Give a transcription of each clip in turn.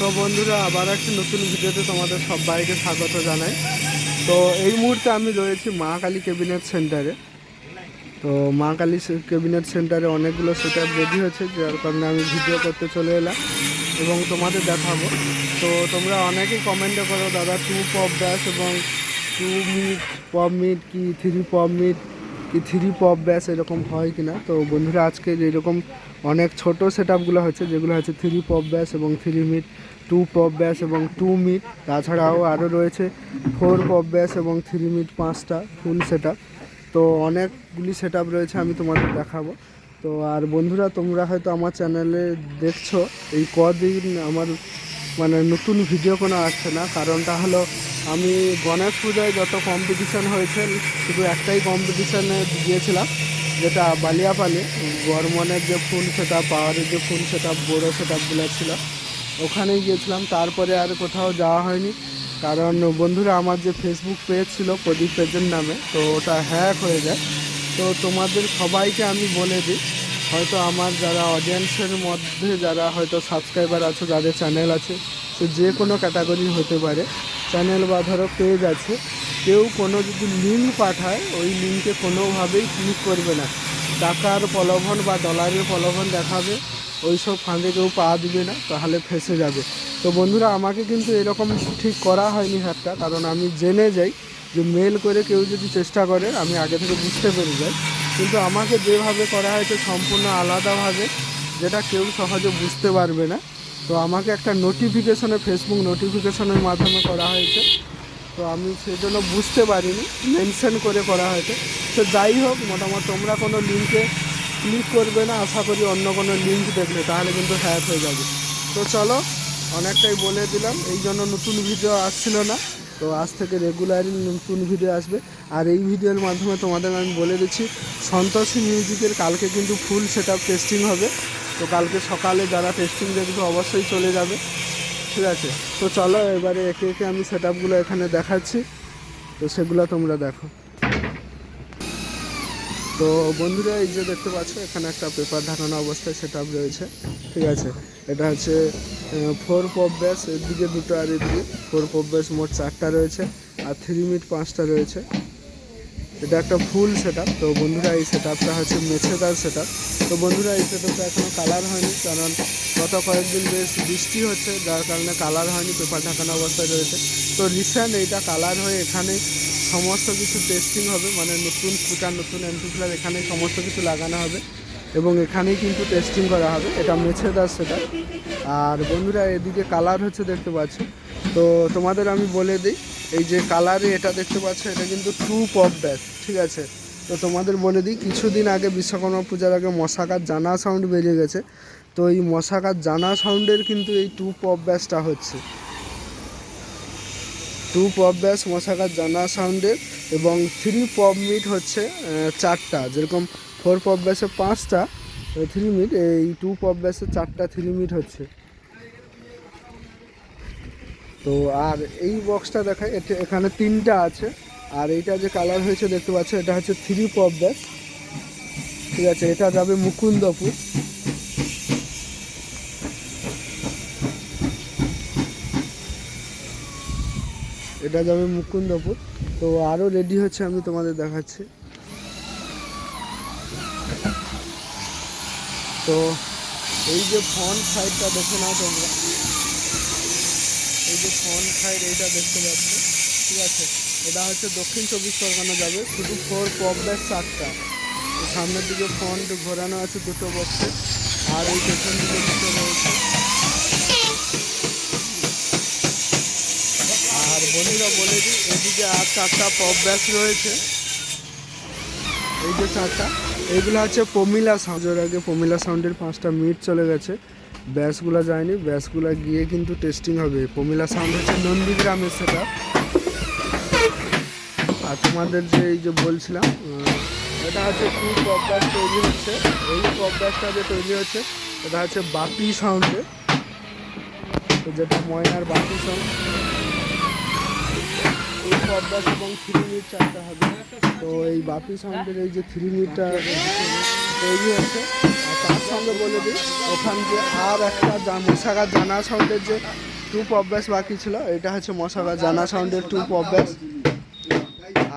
তো বন্ধুরা আবার একটা নতুন ভিডিওতে তোমাদের সবাইকে স্বাগত জানাই। তো এই মুহূর্তে আমি রয়েছি মা কালী ক্যাবিনেট সেন্টারে। তো মা কালী ক্যাবিনেট সেন্টারে অনেকগুলো সেটআপ রেডি হয়েছে, যার কারণে আমি ভিডিও করতে চলে এলাম এবং তোমাদের দেখাবো। তো তোমরা অনেকেই কমেন্টে করো দাদা 2 পপ ব্যাস এবং 2 মিট পপ মিট কি 3 পপ মিট কি 3 পপ ব্যাস এরকম হয় কিনা। তো বন্ধুরা আজকে যেরকম অনেক ছোট সেটআপগুলো হচ্ছে, যেগুলো হচ্ছে 3 পপ ব্যাস এবং 3 মিট, 2 পপ ব্যাস এবং 2 মিট, তাছাড়াও আরও রয়েছে 4 পপ ব্যাস এবং 3 মিট 5টা ফুল সেটআপ। তো অনেকগুলি সেটআপ রয়েছে, আমি তোমাদের দেখাবো। তো আর বন্ধুরা তোমরা হয়তো আমার চ্যানেলে দেখছো এই কদিন আমার নতুন ভিডিও কোনো আসছে না। কারণটা হলো আমি গণেশ পূজায় যত কম্পিটিশান হয়েছে শুধু একটাই কম্পিটিশানে গিয়েছিলাম, যেটা বালিয়াপালে বর্মনের যে ফুল সেটআপ, পাওয়ারের যে ফুল সেটআপ, বড়ো সেটআপগুলো ছিল ওখানেই গিয়েছিলাম। তারপরে আর কোথাও যাওয়া হয়নি, কারণ বন্ধুরা আমার যে ফেসবুক পেজ ছিল প্রদীপ পেজের নামে, তো ওটা হ্যাক হয়ে যায়। তো তোমাদের সবাইকে আমি বলে দিই, হয়তো আমার যারা অডিয়েন্সের মধ্যে যারা হয়তো সাবস্ক্রাইবার আছে, যাদের চ্যানেল আছে, সে যে কোনো ক্যাটাগরি হতে পারে, চ্যানেল বা ধরো পেজ আছে, কেউ কোনো যদি লিঙ্ক পাঠায় ওই লিঙ্কে কোনোভাবেই ক্লিক করবে না। টাকার প্রলোভন বা ডলারের প্রলোভন দেখাবে, ওই সব ফাঁদে কেউ পা দিবে না, তাহলে ফেঁসে যাবে। তো বন্ধুরা আমাকে কিন্তু এরকম ঠিক করা হয়নি হ্যাকটা, কারণ আমি জেনে যাই যে মেল করে কেউ যদি চেষ্টা করে আমি আগে থেকে বুঝতে পেরে যাই। কিন্তু আমাকে যেভাবে করা হয়েছে সম্পূর্ণ আলাদাভাবে, যেটা কেউ সহজে বুঝতে পারবে না। তো আমাকে একটা নোটিফিকেশনে, ফেসবুক নোটিফিকেশনের মাধ্যমে করা হয়েছে। তো আমি সেজন্য বুঝতে পারিনি, মেনশন করে করা হয়েছে। তো যাই হোক, মোটামুটি তোমরা কোনো লিঙ্কে ক্লিক করবে না আশা করি, অন্য কোনো লিঙ্ক দেখলে, তাহলে কিন্তু হ্যাক হয়ে যাবে। তো চলো, অনেকটাই বলে দিলাম, এই জন্য নতুন ভিডিও আসছিল না। তো আজ থেকে রেগুলারই নতুন ভিডিও আসবে। আর এই ভিডিওর মাধ্যমে তোমাদের আমি বলে দিচ্ছি, সন্তোষী মিউজিকের কালকে কিন্তু ফুল সেটআপ টেস্টিং হবে। তো কালকে সকালে যারা টেস্টিং দেখবে অবশ্যই চলে যাবে, ঠিক আছে? তো চলো এবারে একে একে আমি সেটআপগুলো এখানে দেখাচ্ছি, তো সেগুলো তোমরা দেখো। তো বন্ধুরা এই যে দেখতে পাচ্ছ, এখানে একটা পেপার ঢাকানো অবস্থায় সেটআপ রয়েছে, ঠিক আছে? এটা হচ্ছে 4 পপ ব্যাস, এদিকে দুটো আর এদিকে 4 পপ ব্যাস, মোট 4টা রয়েছে, আর 3 মিট 5টা রয়েছে। এটা একটা ফুল সেটআপ। তো বন্ধুরা এই সেটআপটা হচ্ছে মেছেদার সেটআপ। তো বন্ধুরা এই সেটআপটা এখনও কালার হয়নি, কারণ গত কয়েকদিন বেশ বৃষ্টি হচ্ছে, যার কারণে কালার হয়নি, পেপার ঢাকানো অবস্থায় রয়েছে। তো রিসেন্ট এইটা কালার হয়ে এখানে সমস্ত কিছু টেস্টিং হবে, নতুন স্পিকার, নতুন অ্যাম্পলিফায়ার, এখানে সমস্ত কিছু লাগানো হবে এবং এখানেই কিন্তু টেস্টিং করা হবে। এটা মেছেদার সেটআপ। আর বন্ধুরা এদিকে কালার হচ্ছে দেখতে পাচ্ছ। তো তোমাদের আমি বলে দিই, এই যে কালারে এটা দেখতে পাচ্ছ, এটা কিন্তু 2 পপ ব্যাস, ঠিক আছে? তো তোমাদের বলে দিই, কিছুদিন আগে বিশ্বকর্মা পূজার আগে মশাকার জানা সাউন্ড বেরিয়ে গেছে। তো এই মশাকার জানা সাউন্ডের কিন্তু এই 2 পপ ব্যাসটা হচ্ছে 2 পপ ব্যাস মশাকার জানা সাউন্ডের, এবং 3 পপ মিট হচ্ছে 4টা, যেরকম 4 পপ ব্যাসে 5টা 3 মিট, এই 2 পপ ব্যাসে 4টা 3 মিট হচ্ছে। তো আর এই বক্সটা দেখায়, এটা এখানে 3টা আছে। আর এইটা যে কালার হয়েছে দেখতে পাচ্ছ, এটা হচ্ছে 3 পপ ব্যাস, ঠিক আছে? এটা যাবে মুকুন্দপুর। এটা যাবে মুকুন্দপুর। তো আরও রেডি হচ্ছে, আমি তোমাদের দেখাচ্ছি। তো এই যে ফ্রন্ট সাইডটা দেখে নাও তোমরা, এই যে ফ্রন্ট সাইড এইটা দেখতে পাচ্ছ, ঠিক আছে? এটা হচ্ছে দক্ষিণ 24 পরগনা যাবে, শুধু 4 পপ ব্যাস 4টা। সামনের দিকে ফ্রন্ট ঘোরানো আছে দুটো বক্সে, আর এই পেছন দিকে দুটো রয়েছে। আর বন্ধুরা বলে দিই, এদিকে আর 4টা পপ ব্যাস রয়েছে, এই যে 4টা, এইগুলো হচ্ছে প্রমিলা সাউন্ড। এর আগে প্রমিলা সাউন্ডের 5টা মিট চলে গেছে, ব্যাসগুলো যায়নি, ব্যাসগুলো গিয়ে কিন্তু টেস্টিং হবে। প্রমিলা সাউন্ড হচ্ছে নন্দীগ্রামের সেটা। আর তোমাদের যে এই যে বলছিলাম, এটা হচ্ছে 2 পপ ব্যাস তৈরি হচ্ছে। এই পপ ব্যাসটা যে তৈরি হচ্ছে এটা হচ্ছে বাপি সাউন্ডে, তো যেটা ময়নার বাপি সাউন্ড। এই পপ ব্যাস এবং 3 মিট 4টা হবে। তো এই বাপি সাউন্ডের এই যে 3 মিটটা তৈরি হচ্ছে। আর তার সঙ্গে বলে দিই, ওখান যে আর একটা মশাগার জানা সাউন্ডের যে টু পপ ব্যাস বাকি ছিল। এটা হচ্ছে মশাগা জানা সাউন্ডের টু পপ ব্যাস,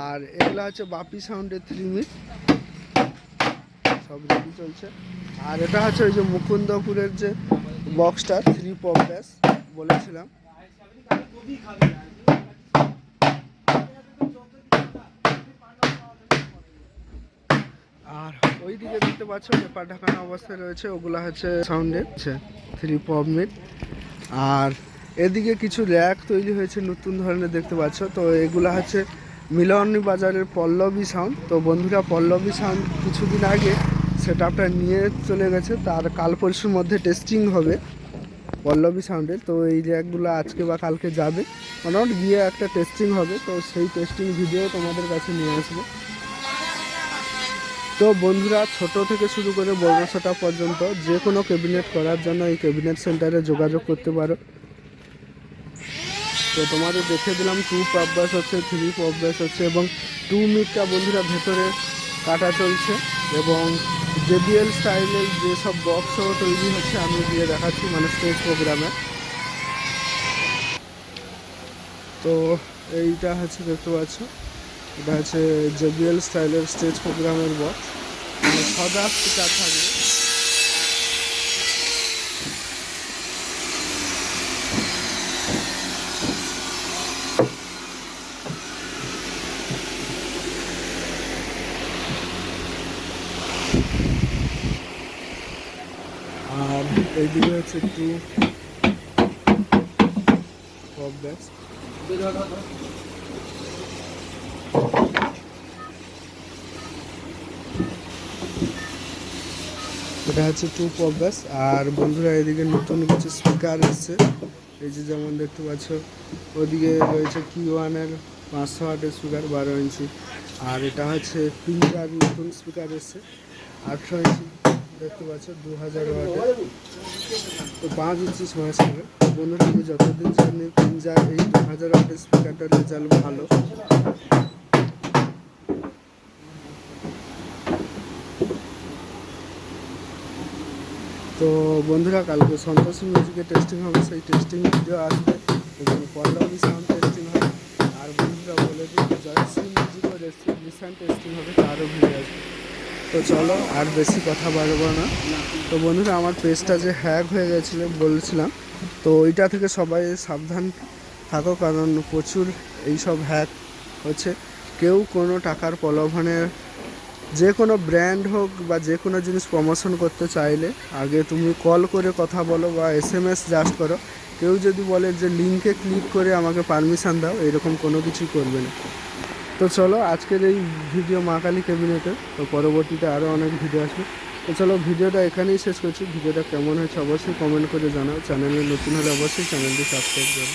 আর এগুলো হচ্ছে বাপি সাউন্ডের 3 মিট, সব রেডি চলছে। আর এটা হচ্ছে ওই যে মুকুন্দপুরের যে বক্সটা 3 পপ ব্যাস বলেছিলাম। আর ওই দিকে দেখতে পাচ্ছ পেপার ঢাকানো অবস্থায় রয়েছে, ওগুলো হচ্ছে সাউন্ডের 3 পপ মিট। আর এদিকে কিছু র্যাক তৈরি হয়েছে নতুন ধরনের দেখতে পাচ্ছ। তো এগুলো হচ্ছে মিলনী বাজারের পল্লবী সাউন্ড। তো বন্ধুরা পল্লবী সাউন্ড কিছুদিন আগে সেটআপটা নিয়ে চলে গেছে, তার কাল পরশুর মধ্যে টেস্টিং হবে পল্লবী সাউন্ডের। তো এই র্যাকগুলো আজকে বা কালকে যাবে, মোটামুটি গিয়ে একটা টেস্টিং হবে। তো সেই টেস্টিং ভিডিও তোমাদের কাছে নিয়ে আসবো। তো বন্ধুরা ছোট থেকে শুরু করে বড় সেটআপ পর্যন্ত যে কোনো ক্যাবিনেট করার জন্য এই ক্যাবিনেট সেন্টারে যোগাযোগ করতে পারো। তো তোমাদের দেখে দিলাম 2 পপ ব্যাস হচ্ছে, 3 পপ ব্যাস হচ্ছে এবং 2 মিটটা বন্ধুরা ভেতরে কাটা চলছে। এবং জেবিএল স্টাইলের যেসব বক্সও তৈরি হচ্ছে আমি দিয়ে দেখাচ্ছি, মানে স্টেজ প্রোগ্রামে। তো এইটা হচ্ছে দেখতে পাচ্ছ, এটা হচ্ছে জেবিএল স্টাইলের স্টেজ প্রোগ্রামের বক্স, মানে সদা স্পিকার থাকবে। আর এইদিকে হচ্ছে 2 পপ ব্যাস। এটা হচ্ছে 2 পপ ব্যাস। আর বন্ধুরা এদিকে নতুন কিছু স্পিকার এসছে, এই যে যেমন দেখতে পাচ্ছ ওদিকে রয়েছে Q1-এর 500 ওয়াটের স্পিকার 12 ইঞ্চি। আর এটা হচ্ছে পিঞ্জার নতুন স্পিকার এসছে 18 ইঞ্চি দেখতে পাচ্ছ 2000 ওয়াটের। তো 5 ইঞ্চি সমাজ হবে। বন্ধুরা আমি যতদিন জানি পিঞ্জার এই 2000 ওয়াটের স্পিকারটার রেজাল্ট ভালো। তো বন্ধুরা কালকে সন্তোষী মিউজিকে টেস্টিং হবে, সেই টেস্টিং ভিডিও আসবে এবং পল্লবী সাউন্ড টেস্টিং হবে। আর বন্ধুরা বলে দিই জয়শ্রী মিউজিকও রিসেন্ট টেস্টিং হবে, তারও ভিডিও আসবে। তো চলো আর বেশি কথা বাড়বো না। তো বন্ধুরা আমার পেজটা যে হ্যাক হয়ে গেছিলো বলছিলাম, তো ওইটা থেকে সবাই সাবধান থাকো, কারণ প্রচুর এইসব হ্যাক হচ্ছে। কেউ কোনো টাকার প্রলোভনে যে কোনো ব্র্যান্ড হোক বা যে কোনো জিনিস প্রমোশন করতে চাইলে আগে তুমি কল করে কথা বলো বা SMS জাস্ট করো। কেউ যদি বলে যে লিঙ্কে ক্লিক করে আমাকে পারমিশন দাও, এরকম কোনো কিছুই করবে না। তো চলো আজকের এই ভিডিও মা কালী ক্যাবিনেটের, তো পরবর্তীতে আরও অনেক ভিডিও আসবে। তো চলো ভিডিওটা এখানেই শেষ করছি। ভিডিওটা কেমন হয়েছে অবশ্যই কমেন্ট করে জানাও। চ্যানেলে নতুন হলে অবশ্যই চ্যানেলটি সাবস্ক্রাইব করো।